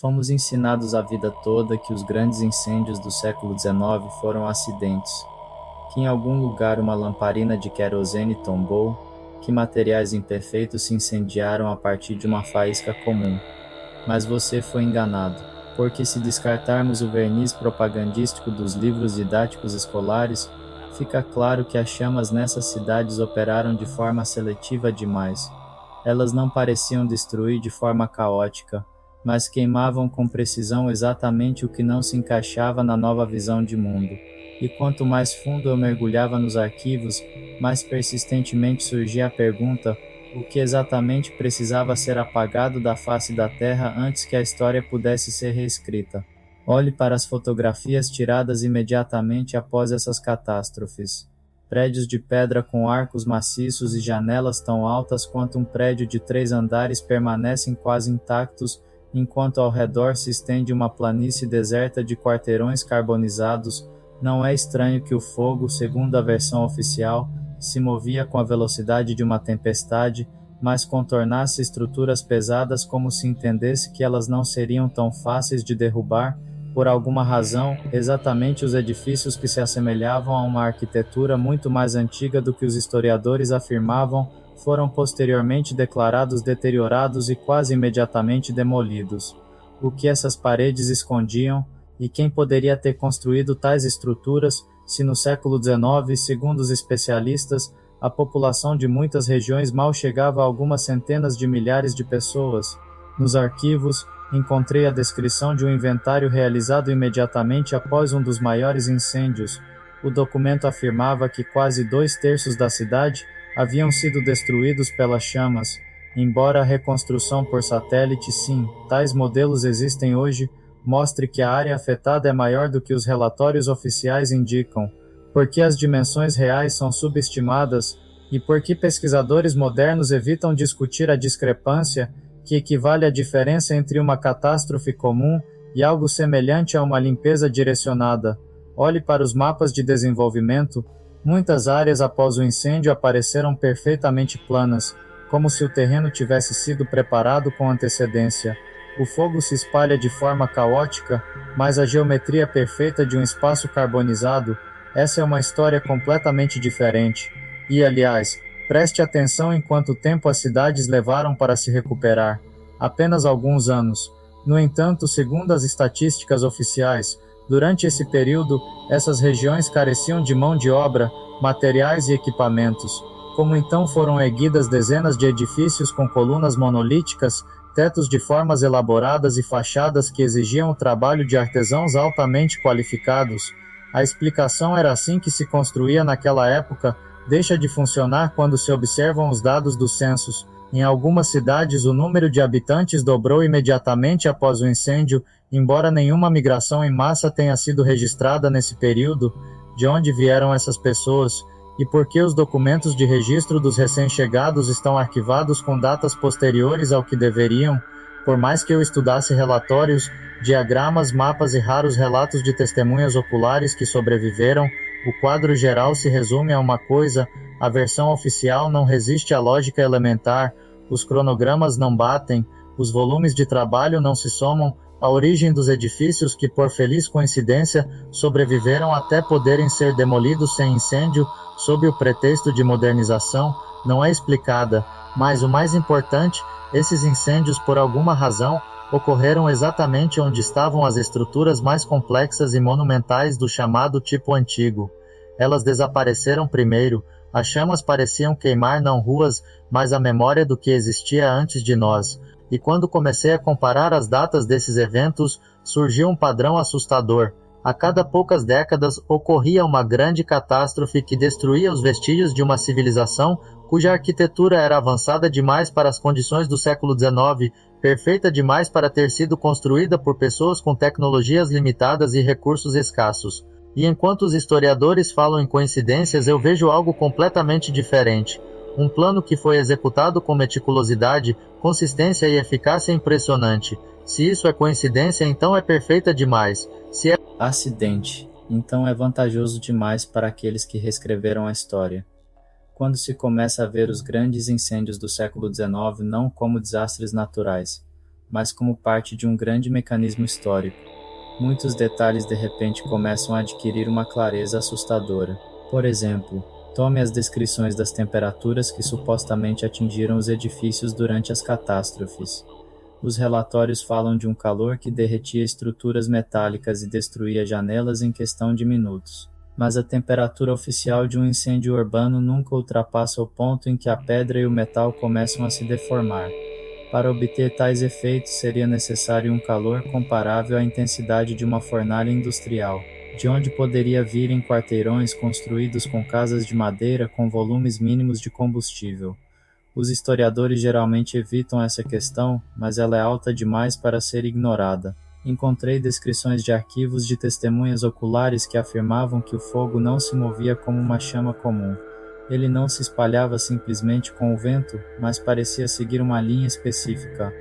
Fomos ensinados a vida toda que os grandes incêndios do século XIX foram acidentes, que em algum lugar uma lamparina de querosene tombou, que materiais imperfeitos se incendiaram a partir de uma faísca comum. Mas você foi enganado, porque se descartarmos o verniz propagandístico dos livros didáticos escolares, fica claro que as chamas nessas cidades operaram de forma seletiva demais. Elas não pareciam destruir de forma caótica, mas queimavam com precisão exatamente o que não se encaixava na nova visão de mundo. E quanto mais fundo eu mergulhava nos arquivos, mais persistentemente surgia a pergunta: o que exatamente precisava ser apagado da face da Terra antes que a história pudesse ser reescrita? Olhe para as fotografias tiradas imediatamente após essas catástrofes. Prédios de pedra com arcos maciços e janelas tão altas quanto um prédio de 3 andares permanecem quase intactos, enquanto ao redor se estende uma planície deserta de quarteirões carbonizados. Não é estranho que o fogo, segundo a versão oficial, se movia com a velocidade de uma tempestade, mas contornasse estruturas pesadas como se entendesse que elas não seriam tão fáceis de derrubar. Por alguma razão, exatamente os edifícios que se assemelhavam a uma arquitetura muito mais antiga do que os historiadores afirmavam, foram posteriormente declarados deteriorados e quase imediatamente demolidos. O que essas paredes escondiam, e quem poderia ter construído tais estruturas, se no século XIX, segundo os especialistas, a população de muitas regiões mal chegava a algumas centenas de milhares de pessoas? Nos arquivos, encontrei a descrição de um inventário realizado imediatamente após um dos maiores incêndios. O documento afirmava que quase 2/3 da cidade haviam sido destruídos pelas chamas. Embora a reconstrução por satélite, sim, tais modelos existem hoje, mostre que a área afetada é maior do que os relatórios oficiais indicam. Por que as dimensões reais são subestimadas? E por que pesquisadores modernos evitam discutir a discrepância, que equivale à diferença entre uma catástrofe comum e algo semelhante a uma limpeza direcionada? Olhe para os mapas de desenvolvimento. Muitas áreas após o incêndio apareceram perfeitamente planas, como se o terreno tivesse sido preparado com antecedência. O fogo se espalha de forma caótica, mas a geometria perfeita de um espaço carbonizado, essa é uma história completamente diferente. E, aliás, preste atenção em quanto tempo as cidades levaram para se recuperar. Apenas alguns anos. No entanto, segundo as estatísticas oficiais, durante esse período, essas regiões careciam de mão de obra, materiais e equipamentos. Como então foram erguidas dezenas de edifícios com colunas monolíticas, tetos de formas elaboradas e fachadas que exigiam o trabalho de artesãos altamente qualificados? A explicação era assim que se construía naquela época, deixa de funcionar quando se observam os dados dos censos. Em algumas cidades o número de habitantes dobrou imediatamente após o incêndio, embora nenhuma migração em massa tenha sido registrada nesse período. De onde vieram essas pessoas? E por que os documentos de registro dos recém-chegados estão arquivados com datas posteriores ao que deveriam? Por mais que eu estudasse relatórios, diagramas, mapas e raros relatos de testemunhas oculares que sobreviveram, o quadro geral se resume a uma coisa: a versão oficial não resiste à lógica elementar, os cronogramas não batem, os volumes de trabalho não se somam, a origem dos edifícios que, por feliz coincidência, sobreviveram até poderem ser demolidos sem incêndio, sob o pretexto de modernização, não é explicada. Mas o mais importante, esses incêndios, por alguma razão, ocorreram exatamente onde estavam as estruturas mais complexas e monumentais do chamado tipo antigo. Elas desapareceram primeiro. As chamas pareciam queimar não ruas, mas a memória do que existia antes de nós. E quando comecei a comparar as datas desses eventos, surgiu um padrão assustador. A cada poucas décadas ocorria uma grande catástrofe que destruía os vestígios de uma civilização cuja arquitetura era avançada demais para as condições do século XIX, perfeita demais para ter sido construída por pessoas com tecnologias limitadas e recursos escassos. E enquanto os historiadores falam em coincidências, eu vejo algo completamente diferente. Um plano que foi executado com meticulosidade, consistência e eficácia impressionante. Se isso é coincidência, então é perfeita demais. Se é Acidente, então é vantajoso demais para aqueles que reescreveram a história. Quando se começa a ver os grandes incêndios do século XIX não como desastres naturais, mas como parte de um grande mecanismo histórico. Muitos detalhes de repente começam a adquirir uma clareza assustadora. Por exemplo, tome as descrições das temperaturas que supostamente atingiram os edifícios durante as catástrofes. Os relatórios falam de um calor que derretia estruturas metálicas e destruía janelas em questão de minutos. Mas a temperatura oficial de um incêndio urbano nunca ultrapassa o ponto em que a pedra e o metal começam a se deformar. Para obter tais efeitos seria necessário um calor comparável à intensidade de uma fornalha industrial, de onde poderia vir em quarteirões construídos com casas de madeira com volumes mínimos de combustível. Os historiadores geralmente evitam essa questão, mas ela é alta demais para ser ignorada. Encontrei descrições de arquivos de testemunhas oculares que afirmavam que o fogo não se movia como uma chama comum. Ele não se espalhava simplesmente com o vento, mas parecia seguir uma linha específica.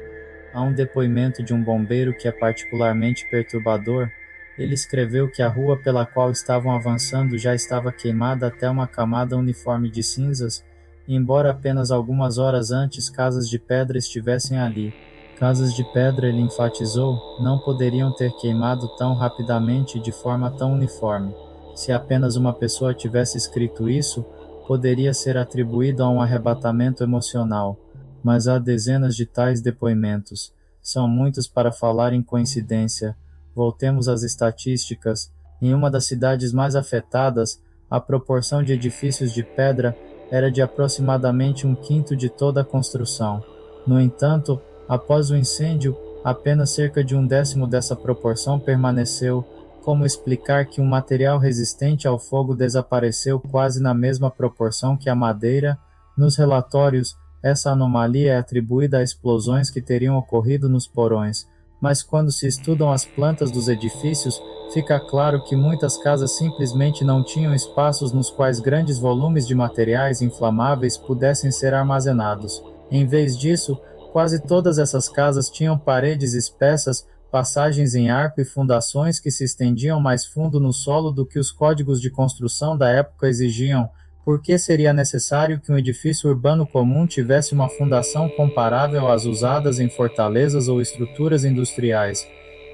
Há um depoimento de um bombeiro que é particularmente perturbador. Ele escreveu que a rua pela qual estavam avançando já estava queimada até uma camada uniforme de cinzas, e embora apenas algumas horas antes casas de pedra estivessem ali. Casas de pedra, ele enfatizou, não poderiam ter queimado tão rapidamente e de forma tão uniforme. Se apenas uma pessoa tivesse escrito isso, poderia ser atribuído a um arrebatamento emocional, mas há dezenas de tais depoimentos. São muitos para falar em coincidência. Voltemos às estatísticas. Em uma das cidades mais afetadas, a proporção de edifícios de pedra era de aproximadamente um quinto de toda a construção. No entanto, após o incêndio, apenas cerca de um décimo dessa proporção permaneceu. Como explicar que um material resistente ao fogo desapareceu quase na mesma proporção que a madeira? Nos relatórios, essa anomalia é atribuída a explosões que teriam ocorrido nos porões, mas quando se estudam as plantas dos edifícios, fica claro que muitas casas simplesmente não tinham espaços nos quais grandes volumes de materiais inflamáveis pudessem ser armazenados. Em vez disso, quase todas essas casas tinham paredes espessas, passagens em arco e fundações que se estendiam mais fundo no solo do que os códigos de construção da época exigiam. Por que seria necessário que um edifício urbano comum tivesse uma fundação comparável às usadas em fortalezas ou estruturas industriais?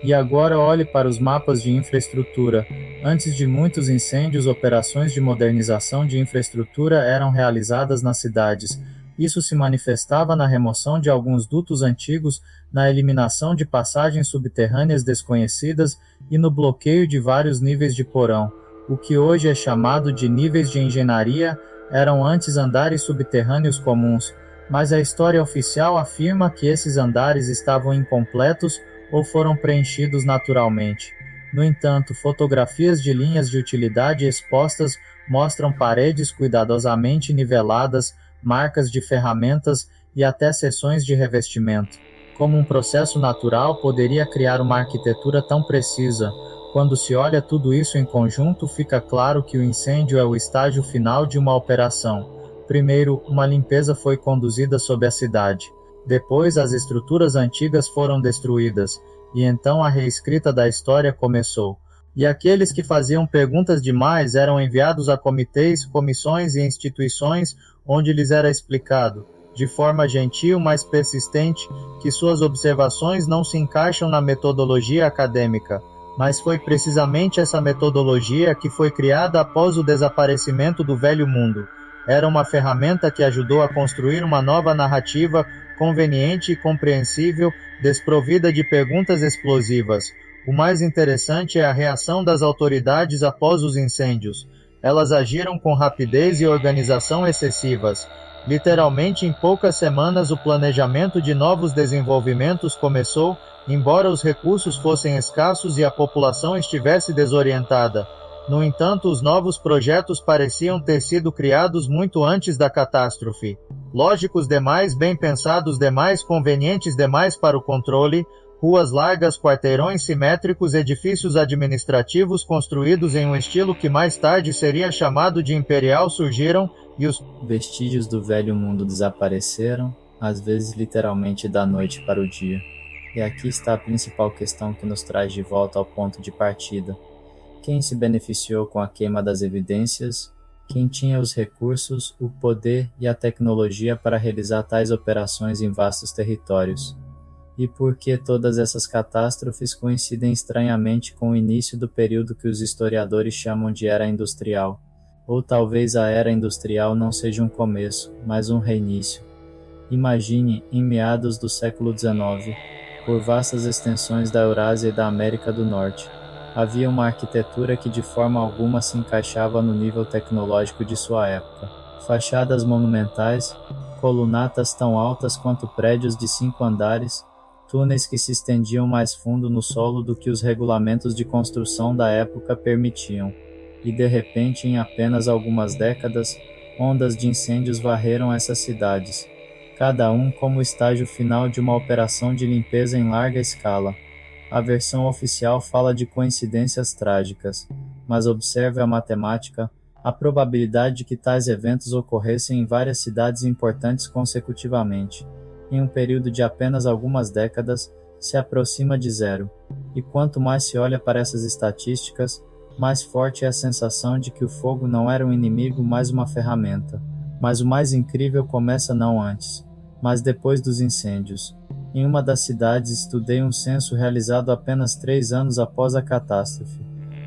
E agora olhe para os mapas de infraestrutura. Antes de muitos incêndios, operações de modernização de infraestrutura eram realizadas nas cidades. Isso se manifestava na remoção de alguns dutos antigos, na eliminação de passagens subterrâneas desconhecidas e no bloqueio de vários níveis de porão. O que hoje é chamado de níveis de engenharia eram antes andares subterrâneos comuns, mas a história oficial afirma que esses andares estavam incompletos ou foram preenchidos naturalmente. No entanto, fotografias de linhas de utilidade expostas mostram paredes cuidadosamente niveladas, marcas de ferramentas e até seções de revestimento. Como um processo natural poderia criar uma arquitetura tão precisa? Quando se olha tudo isso em conjunto, fica claro que o incêndio é o estágio final de uma operação. Primeiro, uma limpeza foi conduzida sobre a cidade. Depois, as estruturas antigas foram destruídas, e então a reescrita da história começou. E aqueles que faziam perguntas demais eram enviados a comitês, comissões e instituições onde lhes era explicado, de forma gentil mas persistente, que suas observações não se encaixam na metodologia acadêmica. Mas foi precisamente essa metodologia que foi criada após o desaparecimento do velho mundo. Era uma ferramenta que ajudou a construir uma nova narrativa conveniente e compreensível, desprovida de perguntas explosivas. O mais interessante é a reação das autoridades após os incêndios. Elas agiram com rapidez e organização excessivas. Literalmente em poucas semanas o planejamento de novos desenvolvimentos começou, embora os recursos fossem escassos e a população estivesse desorientada. No entanto, os novos projetos pareciam ter sido criados muito antes da catástrofe. Lógicos demais, bem pensados demais, convenientes demais para o controle, ruas largas, quarteirões simétricos, edifícios administrativos construídos em um estilo que mais tarde seria chamado de imperial surgiram, e os vestígios do velho mundo desapareceram, às vezes literalmente da noite para o dia. E aqui está a principal questão que nos traz de volta ao ponto de partida. Quem se beneficiou com a queima das evidências? Quem tinha os recursos, o poder e a tecnologia para realizar tais operações em vastos territórios? E por que todas essas catástrofes coincidem estranhamente com o início do período que os historiadores chamam de Era Industrial? Ou talvez a Era Industrial não seja um começo, mas um reinício. Imagine, em meados do século XIX, por vastas extensões da Eurásia e da América do Norte, havia uma arquitetura que de forma alguma se encaixava no nível tecnológico de sua época. Fachadas monumentais, colunatas tão altas quanto prédios de 5 andares, túneis que se estendiam mais fundo no solo do que os regulamentos de construção da época permitiam. E de repente, em apenas algumas décadas, ondas de incêndios varreram essas cidades, cada um como o estágio final de uma operação de limpeza em larga escala. A versão oficial fala de coincidências trágicas, mas observe a matemática, a probabilidade de que tais eventos ocorressem em várias cidades importantes consecutivamente, em um período de apenas algumas décadas, se aproxima de zero. E quanto mais se olha para essas estatísticas, mais forte é a sensação de que o fogo não era um inimigo, mas uma ferramenta. Mas o mais incrível começa não antes, mas depois dos incêndios. Em uma das cidades estudei um censo realizado apenas 3 anos após a catástrofe.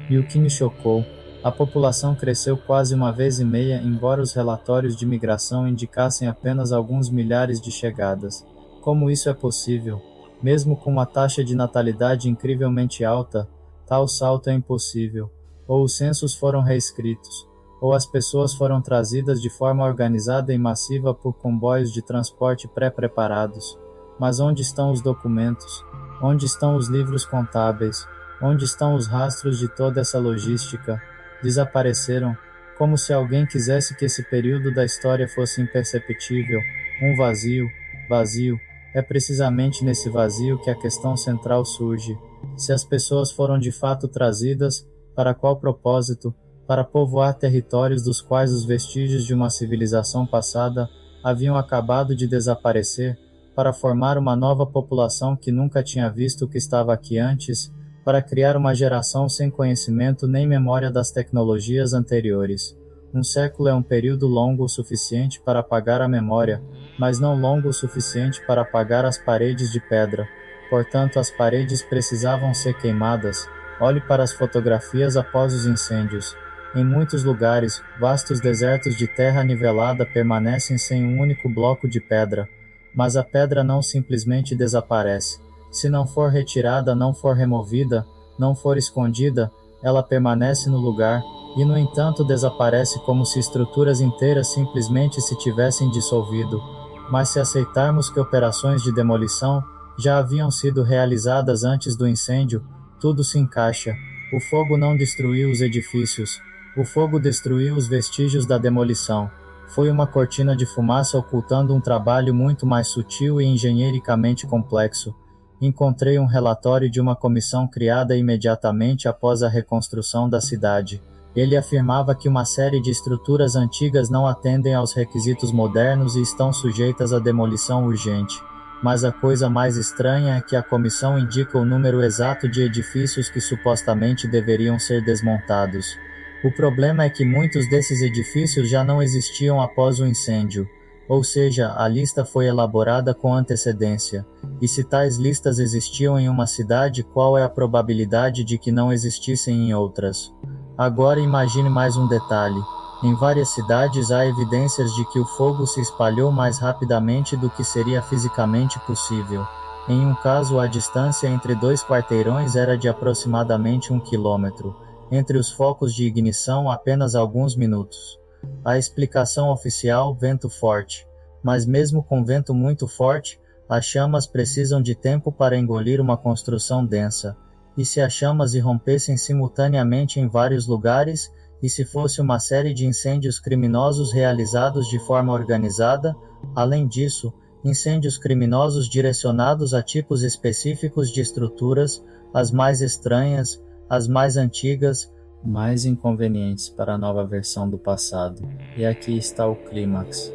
E o que me chocou, a população cresceu quase 1,5 vezes, embora os relatórios de migração indicassem apenas alguns milhares de chegadas. Como isso é possível? Mesmo com uma taxa de natalidade incrivelmente alta, tal salto é impossível. Ou os censos foram reescritos, ou as pessoas foram trazidas de forma organizada e massiva por comboios de transporte pré-preparados. Mas onde estão os documentos? Onde estão os livros contábeis? Onde estão os rastros de toda essa logística? Desapareceram, como se alguém quisesse que esse período da história fosse imperceptível, um vazio. Vazio. É precisamente nesse vazio que a questão central surge. Se as pessoas foram de fato trazidas, para qual propósito? Para povoar territórios dos quais os vestígios de uma civilização passada haviam acabado de desaparecer, para formar uma nova população que nunca tinha visto o que estava aqui antes, para criar uma geração sem conhecimento nem memória das tecnologias anteriores. Um século é um período longo o suficiente para apagar a memória, mas não longo o suficiente para apagar as paredes de pedra. Portanto, as paredes precisavam ser queimadas. Olhe para as fotografias após os incêndios. Em muitos lugares, vastos desertos de terra nivelada permanecem sem um único bloco de pedra. Mas a pedra não simplesmente desaparece. Se não for retirada, não for removida, não for escondida, ela permanece no lugar, e no entanto desaparece como se estruturas inteiras simplesmente se tivessem dissolvido. Mas se aceitarmos que operações de demolição já haviam sido realizadas antes do incêndio, tudo se encaixa. O fogo não destruiu os edifícios. O fogo destruiu os vestígios da demolição. Foi uma cortina de fumaça ocultando um trabalho muito mais sutil e engenheiricamente complexo. Encontrei um relatório de uma comissão criada imediatamente após a reconstrução da cidade. Ele afirmava que uma série de estruturas antigas não atendem aos requisitos modernos e estão sujeitas a demolição urgente. Mas a coisa mais estranha é que a comissão indica o número exato de edifícios que supostamente deveriam ser desmontados. O problema é que muitos desses edifícios já não existiam após o incêndio, ou seja, a lista foi elaborada com antecedência. E se tais listas existiam em uma cidade, qual é a probabilidade de que não existissem em outras? Agora imagine mais um detalhe. Em várias cidades há evidências de que o fogo se espalhou mais rapidamente do que seria fisicamente possível. Em um caso, a distância entre 2 quarteirões era de aproximadamente 1 quilômetro. Entre os focos de ignição, apenas alguns minutos. A explicação oficial: vento forte. Mas mesmo com vento muito forte, as chamas precisam de tempo para engolir uma construção densa. E se as chamas irrompessem simultaneamente em vários lugares, e se fosse uma série de incêndios criminosos realizados de forma organizada, além disso, incêndios criminosos direcionados a tipos específicos de estruturas, as mais estranhas, as mais antigas, mais inconvenientes para a nova versão do passado. E aqui está o clímax.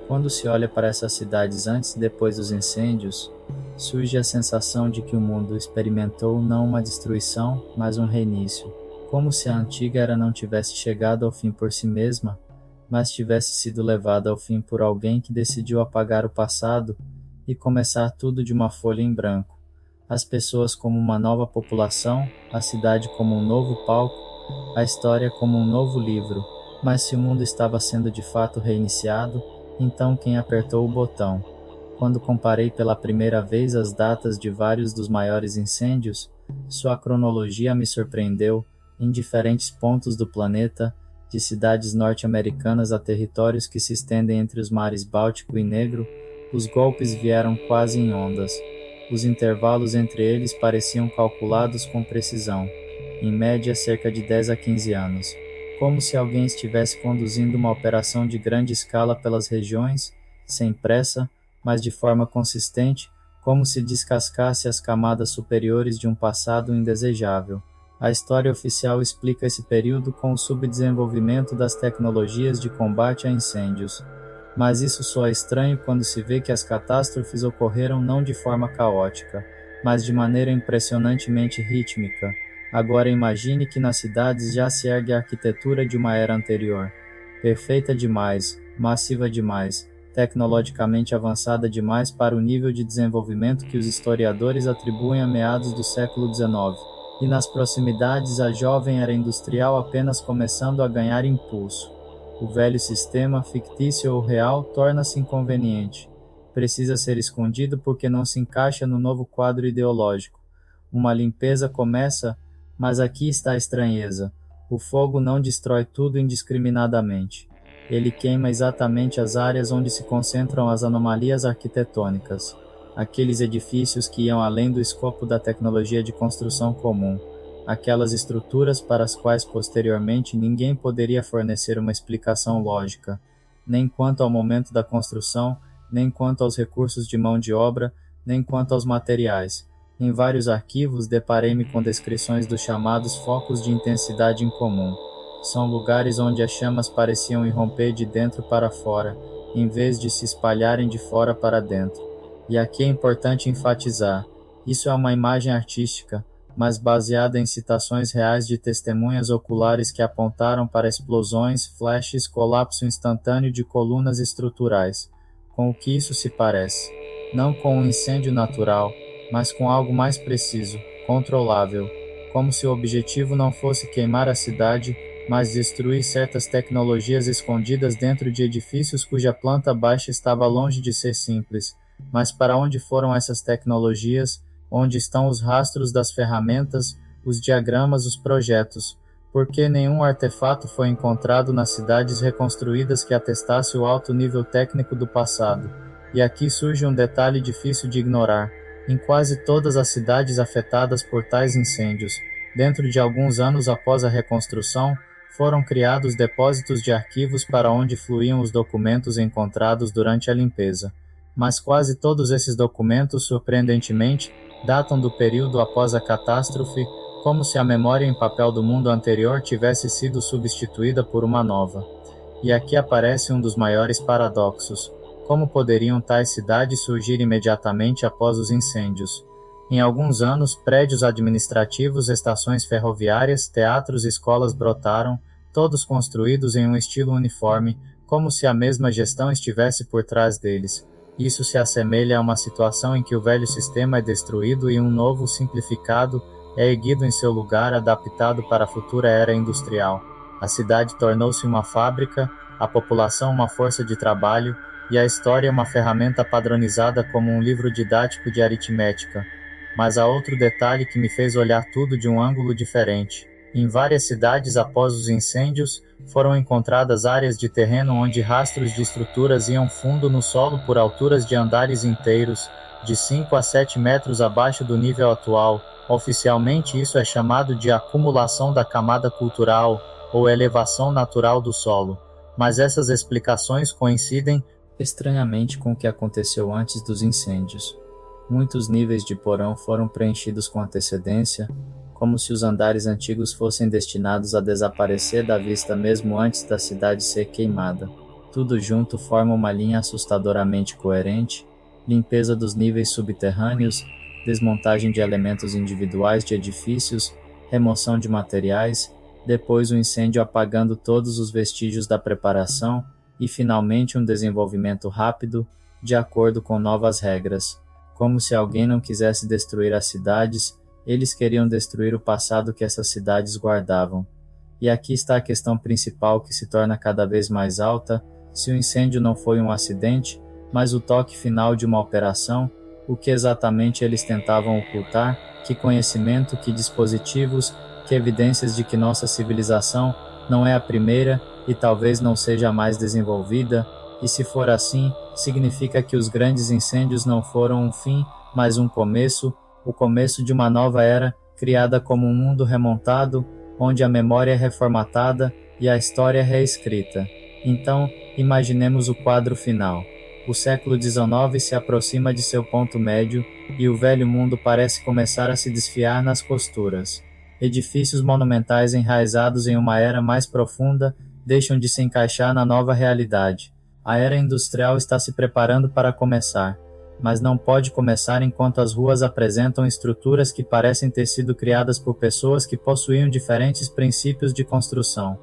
Quando se olha para essas cidades antes e depois dos incêndios, surge a sensação de que o mundo experimentou não uma destruição, mas um reinício. Como se a antiga era não tivesse chegado ao fim por si mesma, mas tivesse sido levada ao fim por alguém que decidiu apagar o passado e começar tudo de uma folha em branco. As pessoas como uma nova população, a cidade como um novo palco, a história como um novo livro. Mas se o mundo estava sendo de fato reiniciado, então quem apertou o botão? Quando comparei pela primeira vez as datas de vários dos maiores incêndios, sua cronologia me surpreendeu. Em diferentes pontos do planeta, de cidades norte-americanas a territórios que se estendem entre os mares Báltico e Negro, os golpes vieram quase em ondas. Os intervalos entre eles pareciam calculados com precisão, em média cerca de 10 a 15 anos, como se alguém estivesse conduzindo uma operação de grande escala pelas regiões, sem pressa, mas de forma consistente, como se descascasse as camadas superiores de um passado indesejável. A história oficial explica esse período com o subdesenvolvimento das tecnologias de combate a incêndios. Mas isso só é estranho quando se vê que as catástrofes ocorreram não de forma caótica, mas de maneira impressionantemente rítmica. Agora imagine que nas cidades já se ergue a arquitetura de uma era anterior. Perfeita demais, massiva demais, tecnologicamente avançada demais para o nível de desenvolvimento que os historiadores atribuem a meados do século XIX. E nas proximidades a jovem era industrial apenas começando a ganhar impulso. O velho sistema, fictício ou real, torna-se inconveniente. Precisa ser escondido porque não se encaixa no novo quadro ideológico. Uma limpeza começa, mas aqui está a estranheza. O fogo não destrói tudo indiscriminadamente. Ele queima exatamente as áreas onde se concentram as anomalias arquitetônicas. Aqueles edifícios que iam além do escopo da tecnologia de construção comum. Aquelas estruturas para as quais posteriormente ninguém poderia fornecer uma explicação lógica, nem quanto ao momento da construção, nem quanto aos recursos de mão de obra, nem quanto aos materiais. Em vários arquivos deparei-me com descrições dos chamados focos de intensidade incomum. São lugares onde as chamas pareciam irromper de dentro para fora, em vez de se espalharem de fora para dentro. E aqui é importante enfatizar, isso é uma imagem artística, mas baseada em citações reais de testemunhas oculares que apontaram para explosões, flashes, colapso instantâneo de colunas estruturais. Com o que isso se parece? Não com um incêndio natural, mas com algo mais preciso, controlável, como se o objetivo não fosse queimar a cidade, mas destruir certas tecnologias escondidas dentro de edifícios cuja planta baixa estava longe de ser simples. Mas para onde foram essas tecnologias? Onde estão os rastros das ferramentas, os diagramas, os projetos? Por que nenhum artefato foi encontrado nas cidades reconstruídas que atestasse o alto nível técnico do passado? E aqui surge um detalhe difícil de ignorar. Em quase todas as cidades afetadas por tais incêndios, dentro de alguns anos após a reconstrução, foram criados depósitos de arquivos para onde fluíam os documentos encontrados durante a limpeza. Mas quase todos esses documentos, surpreendentemente, datam do período após a catástrofe, como se a memória em papel do mundo anterior tivesse sido substituída por uma nova. E aqui aparece um dos maiores paradoxos. Como poderiam tais cidades surgir imediatamente após os incêndios? Em alguns anos, prédios administrativos, estações ferroviárias, teatros e escolas brotaram, todos construídos em um estilo uniforme, como se a mesma gestão estivesse por trás deles. Isso se assemelha a uma situação em que o velho sistema é destruído e um novo, simplificado, é erguido em seu lugar, adaptado para a futura era industrial. A cidade tornou-se uma fábrica, a população uma força de trabalho, e a história uma ferramenta padronizada como um livro didático de aritmética. Mas há outro detalhe que me fez olhar tudo de um ângulo diferente. Em várias cidades após os incêndios, foram encontradas áreas de terreno onde rastros de estruturas iam fundo no solo por alturas de andares inteiros, de 5 a 7 metros abaixo do nível atual. Oficialmente isso é chamado de acumulação da camada cultural, ou elevação natural do solo. Mas essas explicações coincidem estranhamente com o que aconteceu antes dos incêndios. Muitos níveis de porão foram preenchidos com antecedência, como se os andares antigos fossem destinados a desaparecer da vista mesmo antes da cidade ser queimada. Tudo junto forma uma linha assustadoramente coerente: limpeza dos níveis subterrâneos, desmontagem de elementos individuais de edifícios, remoção de materiais, depois o incêndio apagando todos os vestígios da preparação, e finalmente um desenvolvimento rápido, de acordo com novas regras. Como se alguém não quisesse destruir as cidades, eles queriam destruir o passado que essas cidades guardavam. E aqui está a questão principal que se torna cada vez mais alta: se o incêndio não foi um acidente, mas o toque final de uma operação, o que exatamente eles tentavam ocultar? Que conhecimento, que dispositivos, que evidências de que nossa civilização não é a primeira e talvez não seja a mais desenvolvida? E se for assim, significa que os grandes incêndios não foram um fim, mas um começo, o começo de uma nova era, criada como um mundo remontado, onde a memória é reformatada e a história é reescrita. Então, imaginemos o quadro final. O século XIX se aproxima de seu ponto médio, e o velho mundo parece começar a se desfiar nas costuras. Edifícios monumentais enraizados em uma era mais profunda deixam de se encaixar na nova realidade. A era industrial está se preparando para começar, mas não pode começar enquanto as ruas apresentam estruturas que parecem ter sido criadas por pessoas que possuíam diferentes princípios de construção.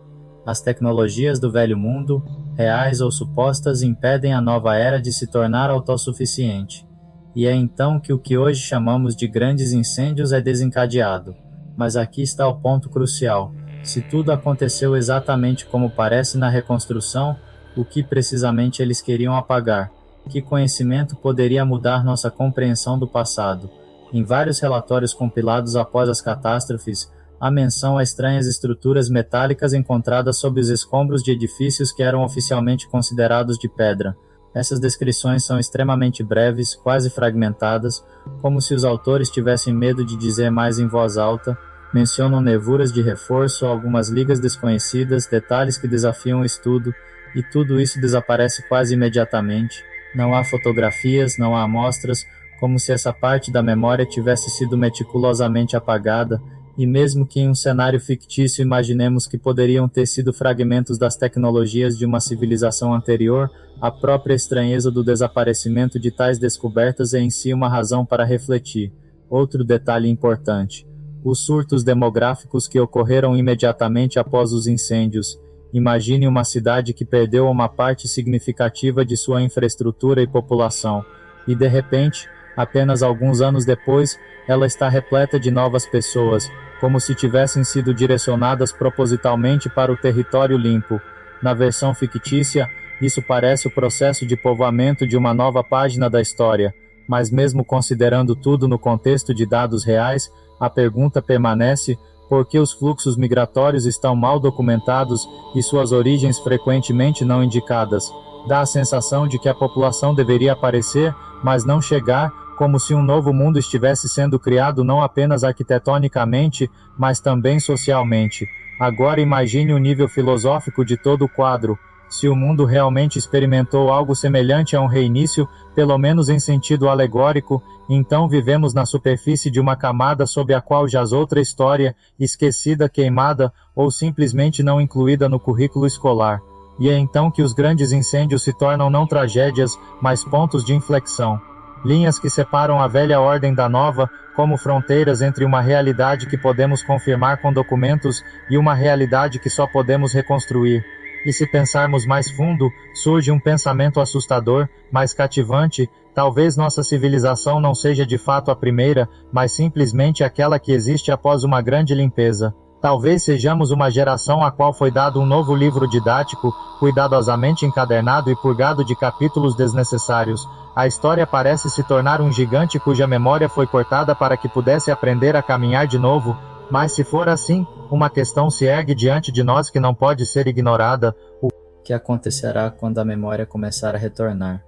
As tecnologias do velho mundo, reais ou supostas, impedem a nova era de se tornar autossuficiente. E é então que o que hoje chamamos de grandes incêndios é desencadeado. Mas aqui está o ponto crucial. Se tudo aconteceu exatamente como parece na reconstrução, o que precisamente eles queriam apagar? Que conhecimento poderia mudar nossa compreensão do passado? Em vários relatórios compilados após as catástrofes, há menção a estranhas estruturas metálicas encontradas sob os escombros de edifícios que eram oficialmente considerados de pedra. Essas descrições são extremamente breves, quase fragmentadas, como se os autores tivessem medo de dizer mais em voz alta. Mencionam nevuras de reforço, algumas ligas desconhecidas, detalhes que desafiam o estudo, e tudo isso desaparece quase imediatamente. Não há fotografias, não há amostras, como se essa parte da memória tivesse sido meticulosamente apagada, e mesmo que em um cenário fictício imaginemos que poderiam ter sido fragmentos das tecnologias de uma civilização anterior, a própria estranheza do desaparecimento de tais descobertas é em si uma razão para refletir. Outro detalhe importante: os surtos demográficos que ocorreram imediatamente após os incêndios. Imagine uma cidade que perdeu uma parte significativa de sua infraestrutura e população, e de repente, apenas alguns anos depois, ela está repleta de novas pessoas, como se tivessem sido direcionadas propositalmente para o território limpo. Na versão fictícia, isso parece o processo de povoamento de uma nova página da história, mas mesmo considerando tudo no contexto de dados reais, a pergunta permanece: por que os fluxos migratórios estão mal documentados e suas origens frequentemente não indicadas? Dá a sensação de que a população deveria aparecer, mas não chegar, como se um novo mundo estivesse sendo criado não apenas arquitetonicamente, mas também socialmente. Agora imagine o nível filosófico de todo o quadro. Se o mundo realmente experimentou algo semelhante a um reinício, pelo menos em sentido alegórico, então vivemos na superfície de uma camada sob a qual jaz outra história, esquecida, queimada, ou simplesmente não incluída no currículo escolar. E é então que os grandes incêndios se tornam não tragédias, mas pontos de inflexão. Linhas que separam a velha ordem da nova, como fronteiras entre uma realidade que podemos confirmar com documentos e uma realidade que só podemos reconstruir. E se pensarmos mais fundo, surge um pensamento assustador, mas cativante: talvez nossa civilização não seja de fato a primeira, mas simplesmente aquela que existe após uma grande limpeza. Talvez sejamos uma geração à qual foi dado um novo livro didático, cuidadosamente encadernado e purgado de capítulos desnecessários. A história parece se tornar um gigante cuja memória foi cortada para que pudesse aprender a caminhar de novo. Mas se for assim, uma questão se ergue diante de nós que não pode ser ignorada: o que acontecerá quando a memória começar a retornar?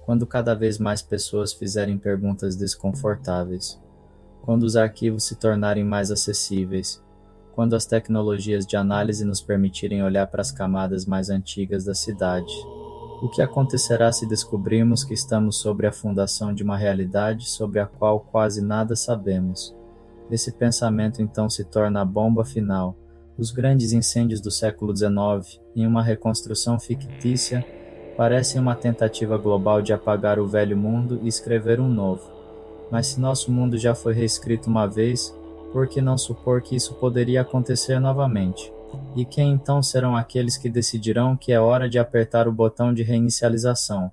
Quando cada vez mais pessoas fizerem perguntas desconfortáveis? Quando os arquivos se tornarem mais acessíveis? Quando as tecnologias de análise nos permitirem olhar para as camadas mais antigas da cidade? O que acontecerá se descobrirmos que estamos sobre a fundação de uma realidade sobre a qual quase nada sabemos? Esse pensamento então se torna a bomba final. Os grandes incêndios do século XIX, em uma reconstrução fictícia, parecem uma tentativa global de apagar o velho mundo e escrever um novo. Mas se nosso mundo já foi reescrito uma vez, por que não supor que isso poderia acontecer novamente? E quem então serão aqueles que decidirão que é hora de apertar o botão de reinicialização?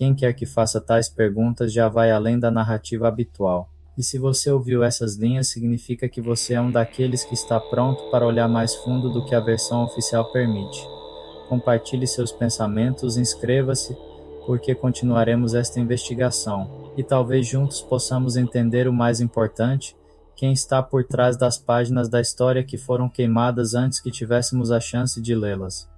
Quem quer que faça tais perguntas já vai além da narrativa habitual. E se você ouviu essas linhas, significa que você é um daqueles que está pronto para olhar mais fundo do que a versão oficial permite. Compartilhe seus pensamentos, inscreva-se, porque continuaremos esta investigação, e talvez juntos possamos entender o mais importante: quem está por trás das páginas da história que foram queimadas antes que tivéssemos a chance de lê-las.